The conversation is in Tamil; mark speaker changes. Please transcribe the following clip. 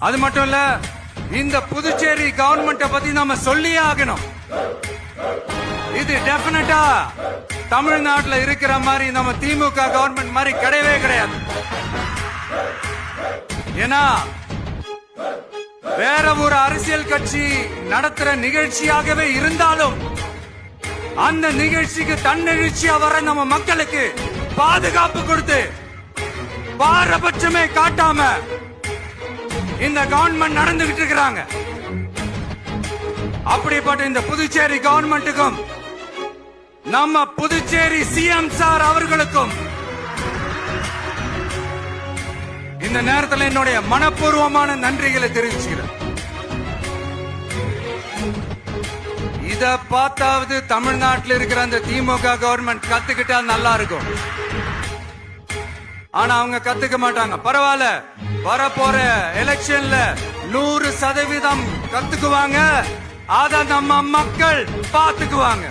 Speaker 1: அது மட்டும் இல்ல, இந்த புதுச்சேரி கவர்மெண்ட பத்தி நாம சொல்லியே ஆகணும். இது டெபினட்டா தமிழ்நாட்டுல இருக்கிற மாதிரி நம்ம திமுக கவர்மெண்ட் மாதிரி கிடையவே கிடையாது. ஏன்னா வேற ஒரு அரசியல் கட்சி நடத்துற நிகழ்ச்சியாகவே இருந்தாலும் அந்த நிகழ்ச்சிக்கு தன்னெழுச்சியா வர நம்ம மக்களுக்கு பாதுகாப்பு கொடுத்து பாரபட்சமே காட்டாம இந்த கவர்மெண்ட் நடந்துகிட்டு இருக்கிறாங்க. அப்படிப்பட்ட இந்த புதுச்சேரி கவர்மெண்ட்டுக்கும் நம்ம புதுச்சேரி சிஎம் சார் அவர்களுக்கும் இந்த நேரத்தில் என்னுடைய மனப்பூர்வமான நன்றிகளை தெரிவிச்சுக்கிறேன். இத பார்த்தாவது தமிழ்நாட்டில் இருக்கிற அந்த திமுக கவர்மெண்ட் கத்துக்கிட்டா நல்லா இருக்கும். ஆனா அவங்க கத்துக்க மாட்டாங்க. பரவாயில்ல, வரப்போற எலெக்ஷன்ல 100% கத்துக்குவாங்க. அத நம்ம மக்கள் பாத்துக்குவாங்க.